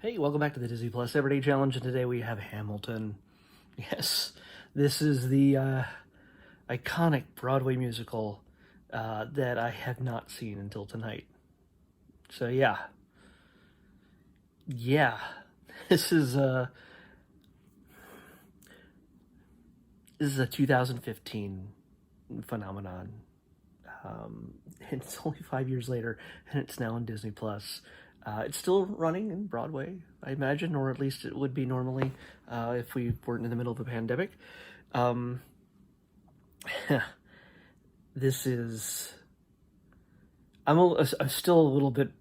Hey, welcome back to the Disney Plus Everyday Challenge, and today we have Hamilton. Yes, this is the iconic Broadway musical that I have not seen until tonight. So yeah, this is uh, this is a 2015 phenomenon. It's only 5 years later, and it's now on Disney Plus. It's still running in Broadway, I imagine, or at least it would be normally if we weren't in the middle of a pandemic. Um, this is. I'm still a little bit.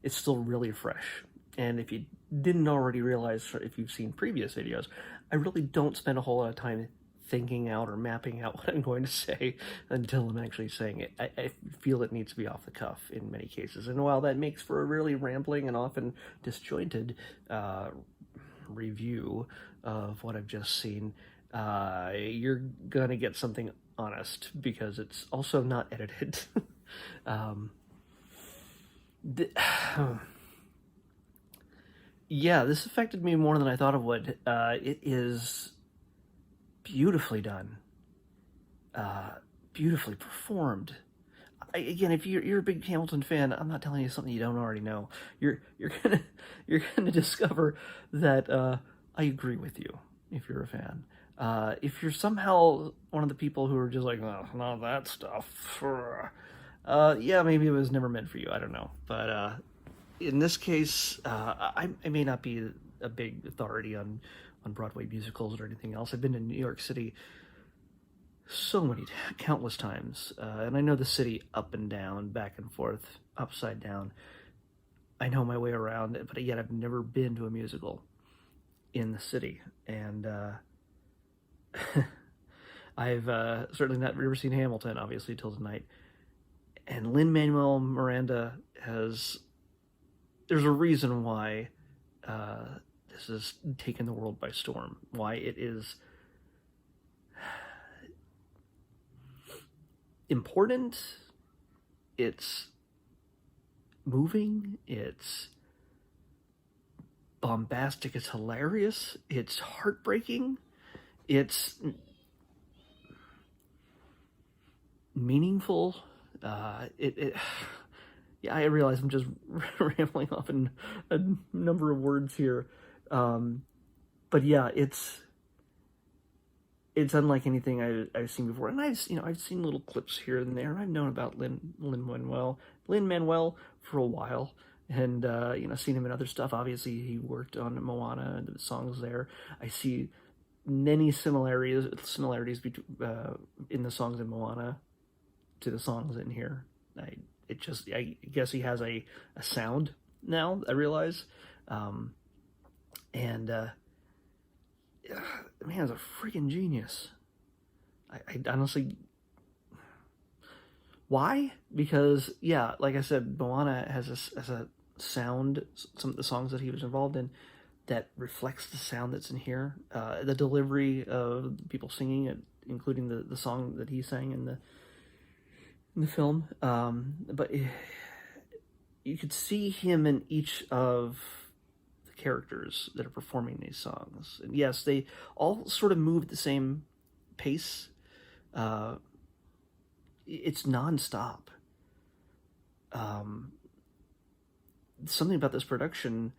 It's still really fresh, and if you didn't already realize, if you've seen previous videos, I really don't spend a whole lot of time thinking out or mapping out what I'm going to say until I'm actually saying it. I feel it needs to be off the cuff in many cases. And while that makes for a really rambling and often disjointed review of what I've just seen, you're going to get something honest because it's also not edited. um, yeah, this affected me more than I thought it would. It is beautifully done, beautifully performed. Again, if you're a big Hamilton fan, I'm not telling you something you don't already know. You're gonna you're gonna discover that I agree with you if you're a fan. If you're somehow one of the people who are just like, oh, not that stuff, yeah, maybe it was never meant for you. I don't know, but in this case, I may not be a big authority on Broadway musicals or anything else. I've been to New York City countless times, and I know the city up and down, back and forth, upside down. I know my way around it, but yet I've never been to a musical in the city, and I've certainly not ever seen Hamilton, obviously, till tonight. And Lin-Manuel Miranda has. There's a reason why this has taken the world by storm. Why it is important, it's moving, it's bombastic, it's hilarious, it's heartbreaking, it's meaningful. Yeah, I realize I'm just rambling off in a number of words here, but yeah, it's unlike anything I've seen before, and I've seen little clips here and there. I've known about Lin-Manuel for a while, and seen him in other stuff. Obviously, he worked on Moana and the songs there. I see many similarities between in the songs in Moana to the songs in here. I guess he has a sound now, I realize, and man's a freaking genius. I honestly, why? Because yeah, like I said, Moana has a sound. Some of the songs that he was involved in that reflects the sound that's in here. The delivery of people singing it, including the song that he sang in the film. But you could see him in each of the characters that are performing these songs. And yes, they all sort of move at the same pace. It's nonstop. Something about this production,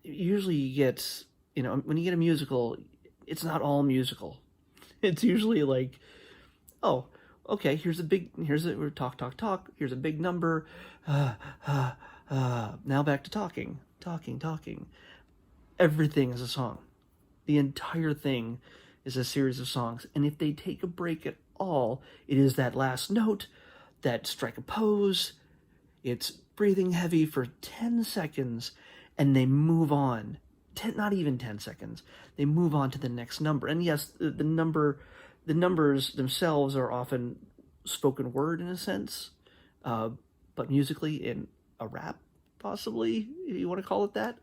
usually you get, when you get a musical, it's not all musical. It's usually like, oh, okay, here's a talk. Here's a big number. Now back to talking. Everything is a song. The entire thing is a series of songs. And if they take a break at all, it is that last note, that strike a pose. It's breathing heavy for 10 seconds, and they move on. Not even 10 seconds. They move on to the next number. And yes, the numbers themselves are often spoken word in a sense, but musically in a rap, possibly, if you want to call it that.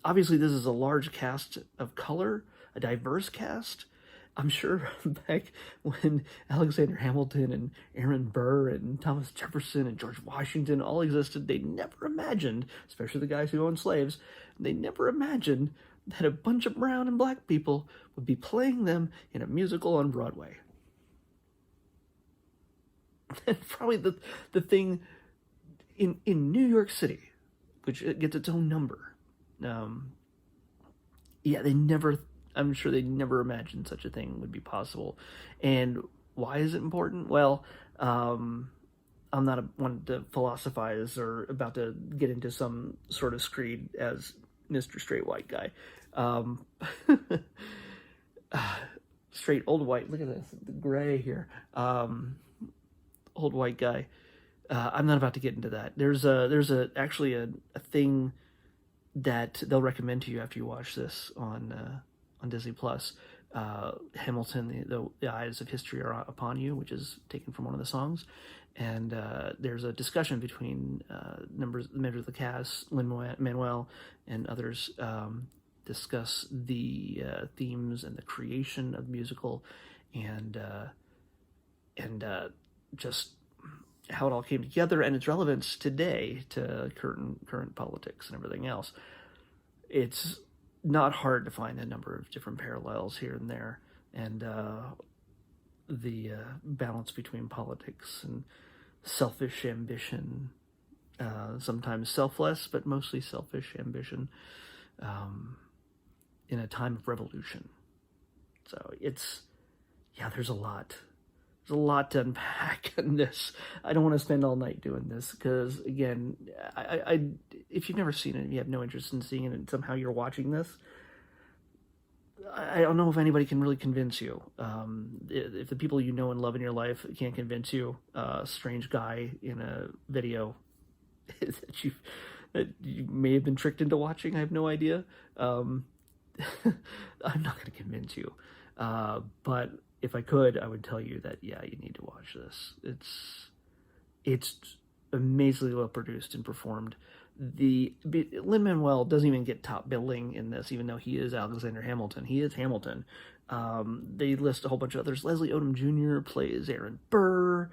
Obviously, this is a large cast of color, a diverse cast, I'm sure back when Alexander Hamilton and Aaron Burr and Thomas Jefferson and George Washington all existed, they never imagined, especially the guys who owned slaves, they never imagined that a bunch of brown and black people would be playing them in a musical on Broadway. And probably the thing in New York City, which gets its own number, I'm sure they never imagined such a thing would be possible. And why is it important? Well, I'm not one to philosophize or about to get into some sort of screed as Mr. Straight White Guy. Straight old white, look at this, the gray here. Old white guy. I'm not about to get into that. There's actually a thing that they'll recommend to you after you watch this on Disney Plus. Hamilton, the eyes of history are upon you, which is taken from one of the songs, and there's a discussion between members of the cast, Lin-Manuel and others, discuss the themes and the creation of the musical, and just how it all came together and its relevance today to current politics and everything else. It's not hard to find a number of different parallels here and there, and the balance between politics and selfish ambition, sometimes selfless, but mostly selfish ambition, in a time of revolution. So there's a lot. There's a lot to unpack in this. I don't want to spend all night doing this because, again, I if you've never seen it and you have no interest in seeing it and somehow you're watching this, I don't know if anybody can really convince you. If the people you know and love in your life can't convince you, a strange guy in a video that you may have been tricked into watching, I have no idea. I'm not going to convince you. But if I could, I would tell you that, yeah, you need to watch this. It's amazingly well produced and performed. Lin-Manuel doesn't even get top billing in this, even though he is Alexander Hamilton. He is Hamilton. They list a whole bunch of others. Leslie Odom Jr. plays Aaron Burr.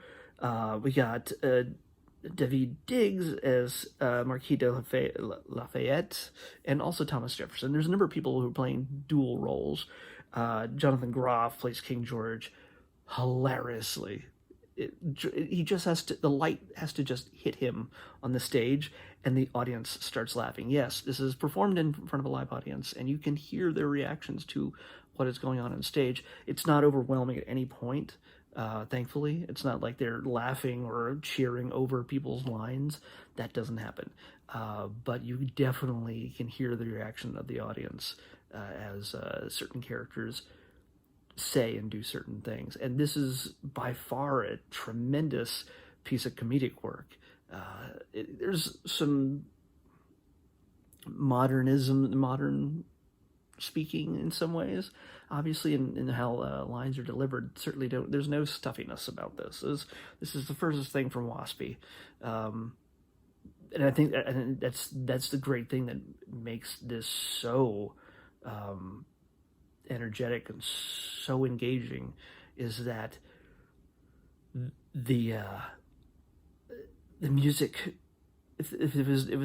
We got Daveed Diggs as Marquis de Lafayette, and also Thomas Jefferson. There's a number of people who are playing dual roles. Jonathan Groff plays King George hilariously. He just has to, the light has to just hit him on the stage and the audience starts laughing. Yes, this is performed in front of a live audience and you can hear their reactions to what is going on stage. It's not overwhelming at any point, thankfully. It's not like they're laughing or cheering over people's lines. That doesn't happen. But you definitely can hear the reaction of the audience as certain characters say and do certain things. And this is by far a tremendous piece of comedic work. There's some modern speaking in some ways, obviously, in how lines are delivered. Certainly there's no stuffiness about this. This is the furthest thing from waspy. And I think that's the great thing that makes this so energetic and so engaging, is that the music, if it was this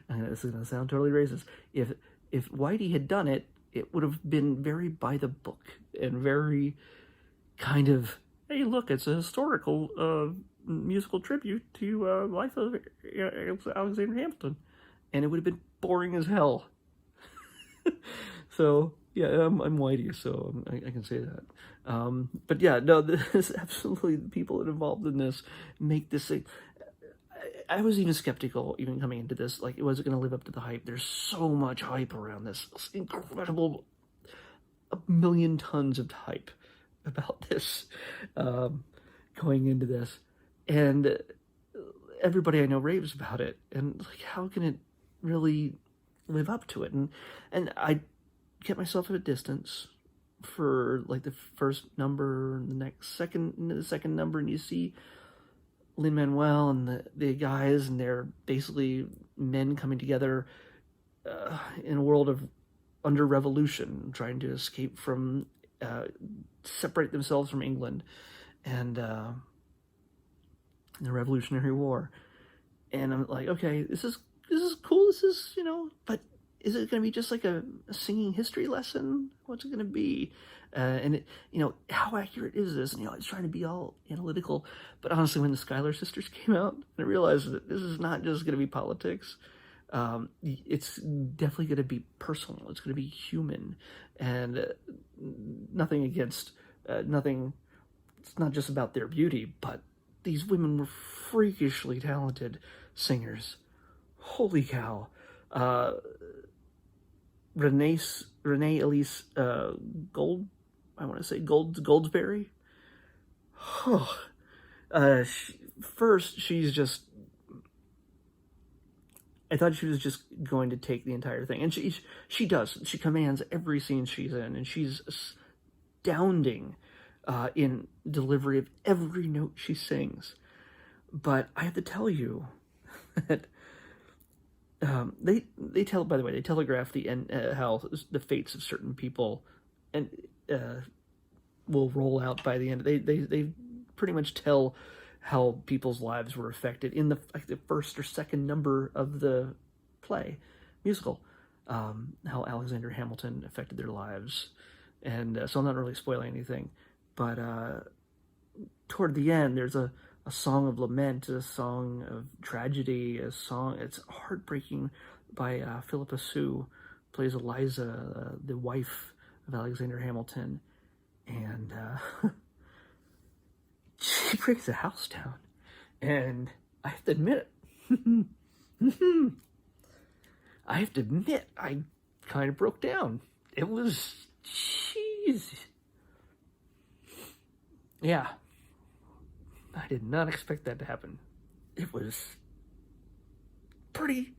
is going to sound totally racist, if Whitey had done it, it would have been very by the book and very kind of, hey, look, it's a historical musical tribute to life of Alexander Hamilton, and it would have been boring as hell. So yeah, I'm Whitey, so I can say that. But yeah, no, this absolutely, the people that are involved in this make this thing. I was even skeptical, even coming into this, like, was it going to live up to the hype? There's so much hype around this, incredible, a million tons of hype about this going into this, and everybody I know raves about it, and like, how can it really live up to it? And I kept myself at a distance for like the first number and the second number, and you see Lin-Manuel and the guys, and they're basically men coming together in a world of under revolution, trying to escape from separate themselves from England and the Revolutionary War. And I'm like, okay, this is cool. This is, but is it going to be just like a singing history lesson? What's it going to be? And it, how accurate is this? And it's trying to be all analytical. But honestly, when the Schuyler sisters came out, I realized that this is not just going to be politics. It's definitely going to be personal. It's going to be human, and nothing against nothing. It's not just about their beauty, but these women were freakishly talented singers. Holy cow! Renee Elise Goldsberry. Oh, first she's just. I thought she was just going to take the entire thing, and she does. She commands every scene she's in, and she's astounding in delivery of every note she sings. But I have to tell you that they telegraph the end, how the fates of certain people and will roll out by the end. They pretty much tell how people's lives were affected in the first or second number of the musical, how Alexander Hamilton affected their lives. And so I'm not really spoiling anything, but toward the end, there's a song of lament, a song of tragedy, it's heartbreaking, by Philippa Sue, plays Eliza, the wife of Alexander Hamilton, and she breaks the house down, and I have to admit I kind of broke down. It was, jeez. Yeah. I did not expect that to happen. It was pretty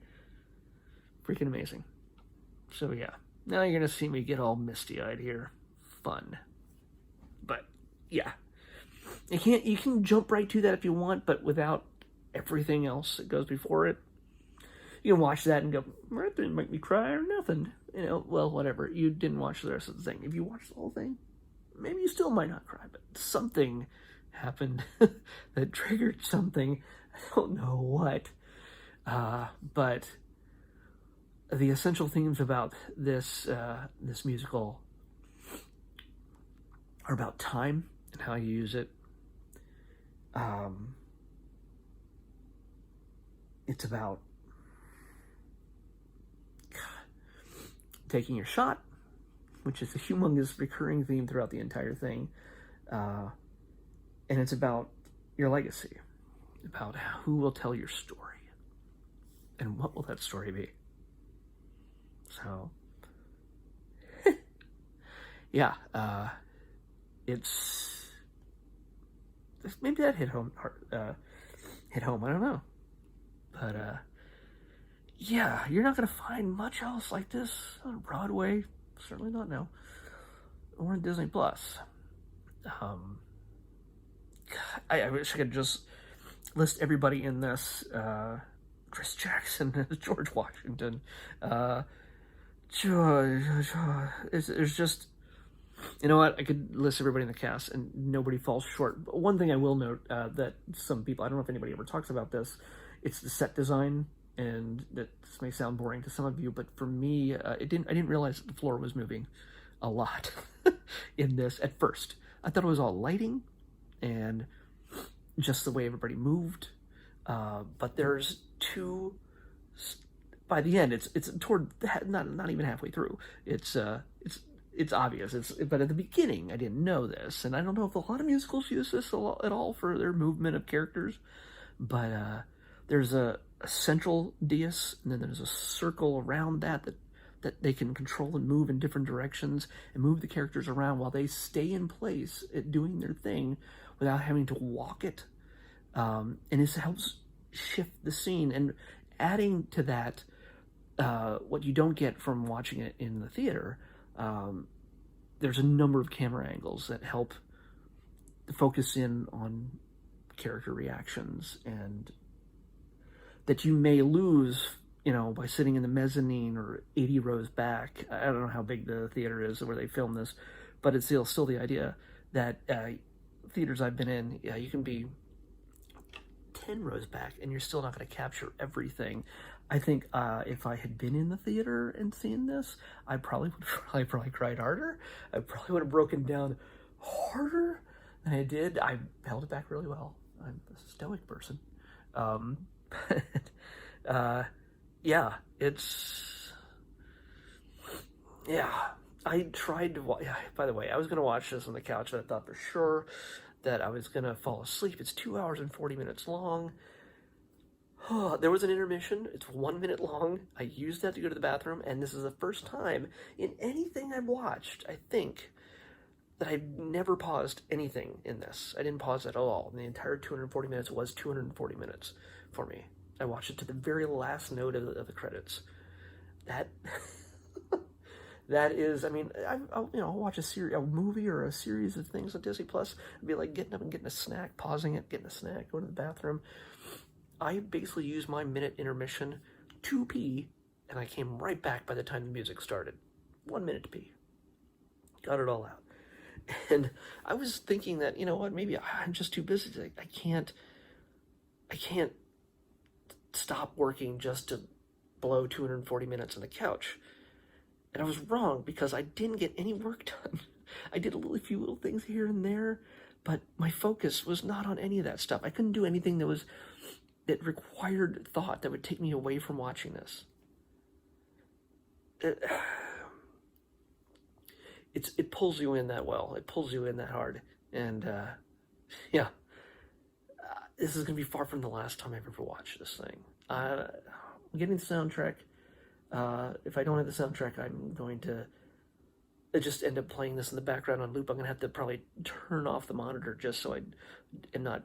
freaking amazing. So yeah, now you're going to see me get all misty-eyed here. Fun. But yeah. You can jump right to that if you want, but without everything else that goes before it. You can watch that and go, that didn't make me cry or nothing. Well, whatever. You didn't watch the rest of the thing. If you watch the whole thing, maybe you still might not cry, but something happened that triggered something. I don't know what. But the essential themes about this musical are about time and how you use it. It's about taking your shot, which is a humongous recurring theme throughout the entire thing. And it's about your legacy, about who will tell your story, and what will that story be. So, yeah, it's maybe that hit home. I don't know, but yeah, you're not gonna find much else like this on Broadway. Certainly not now, or on Disney Plus. I wish I could just list everybody in this. Chris Jackson, George Washington. There's just, you know what? I could list everybody in the cast, and nobody falls short. But one thing I will note that some people, I don't know if anybody ever talks about this, it's the set design, and this may sound boring to some of you, but for me, I didn't realize that the floor was moving a lot in this at first. I thought it was all lighting and just the way everybody moved, but there's two. By the end, it's toward not even halfway through. It's obvious. But at the beginning, I didn't know this, and I don't know if a lot of musicals use this at all for their movement of characters. But there's a central dais, and then there's a circle around that they can control and move in different directions and move the characters around while they stay in place at doing their thing without having to walk it. And this helps shift the scene, and adding to that, what you don't get from watching it in the theater, there's a number of camera angles that help focus in on character reactions, and that you may lose, by sitting in the mezzanine or 80 rows back. I don't know how big the theater is where they film this, but it's still the idea that theaters I've been in, yeah, you can be 10 rows back and you're still not going to capture everything. I think if I had been in the theater and seen this, I probably would probably cried harder. I probably would have broken down harder than I did. I held it back really well. I'm a stoic person. But yeah, I tried to watch. By the way, I was going to watch this on the couch, and I thought for sure that I was going to fall asleep. It's 2 hours and 40 minutes long. There was an intermission. It's 1 minute long. I used that to go to the bathroom, and this is the first time in anything I've watched, I think, that I've never paused anything in this. I didn't pause at all. The entire 240 minutes was 240 minutes for me. I watched it to the very last note of the credits. That that is, I mean, I'll watch a movie or a series of things on Disney Plus. It'd be like getting up and getting a snack, pausing it, getting a snack, going to the bathroom. I basically used my minute intermission to pee, and I came right back by the time the music started. 1 minute to pee. Got it all out. And I was thinking that, you know what, maybe I'm just too busy. I can't stop working just to blow 240 minutes on the couch. And I was wrong, because I didn't get any work done. I did a few little things here and there, but my focus was not on any of that stuff. I couldn't do anything that required thought, that would take me away from watching this. It pulls you in that well. It pulls you in that hard. And this is going to be far from the last time I've ever watched this thing. I'm getting the soundtrack. If I don't have the soundtrack, I'm going to just end up playing this in the background on loop. I'm going to have to probably turn off the monitor just so I am not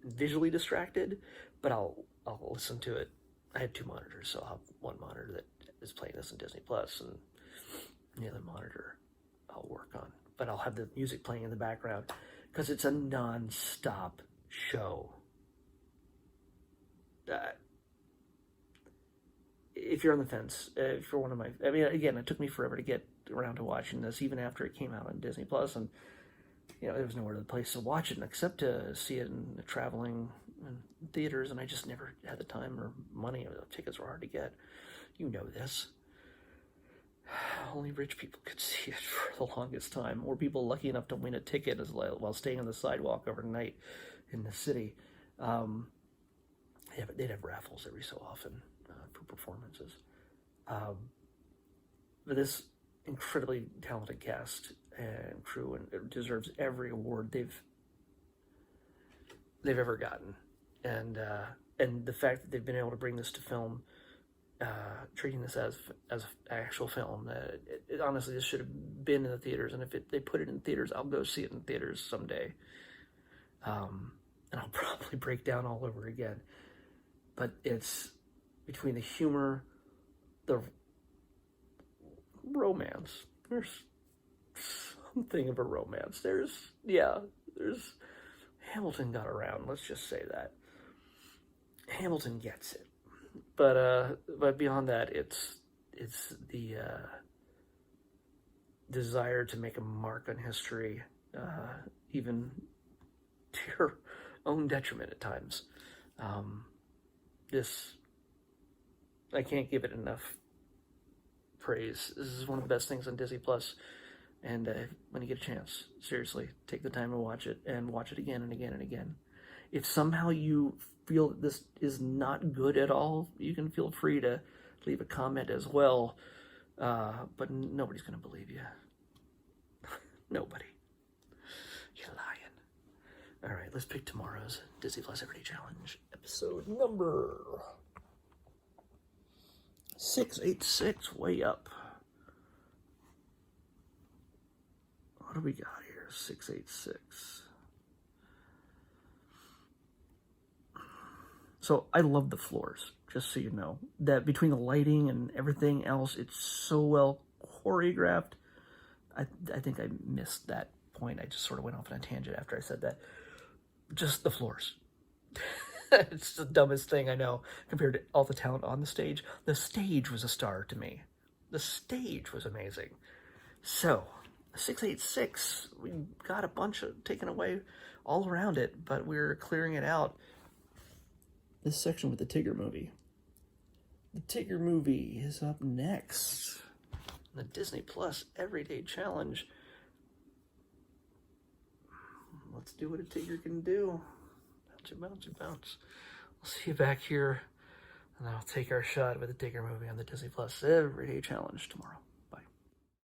visually distracted, but I'll listen to it. I have two monitors, so I'll have one monitor that is playing this in Disney Plus, and the other monitor I'll work on. But I'll have the music playing in the background, because it's a non-stop show. If you're on the fence, if you're one of my... I mean, again, it took me forever to get around to watching this, even after it came out on Disney Plus, and there was nowhere to the place to watch it except to see it in traveling in theaters, and I just never had the time or money. The tickets were hard to get. You know this. Only rich people could see it for the longest time, or people lucky enough to win a ticket while staying on the sidewalk overnight in the city. They'd have raffles every so often for performances. But this incredibly talented cast and crew, and it deserves every award they've ever gotten, and the fact that they've been able to bring this to film, treating this as an actual film. Honestly, this should have been in the theaters, and if they put it in theaters, I'll go see it in theaters someday, and I'll probably break down all over again. But it's between the humor, the romance. There's something of a romance. There's Hamilton got around. Let's just say that Hamilton gets it. But beyond that, it's the desire to make a mark on history, even to your own detriment at times. I can't give it enough praise. This is one of the best things on Disney Plus, and when you get a chance, seriously, take the time to watch it, and watch it again and again and again. If somehow you feel that this is not good at all, you can feel free to leave a comment as well, but nobody's going to believe you. Nobody. You're lying. All right, let's pick tomorrow's Disney Plus Everyday Challenge, episode number 686, way up. What do we got here? 686. So I love the floors, just so you know. That between the lighting and everything else, it's so well choreographed. I think I missed that point. I just sort of went off on a tangent after I said that. Just the floors. It's the dumbest thing I know compared to all the talent on the stage. The stage was a star to me. The stage was amazing. So, 686, we got a bunch of taken away all around it, but we're clearing it out. This section with the Tigger movie. The Tigger movie is up next. The Disney Plus Everyday Challenge. Let's do what a Tigger can do. Bouncy, bouncy, bounce. We'll see you back here, and I'll take our shot with the Tigger movie on the Disney Plus Everyday Challenge tomorrow.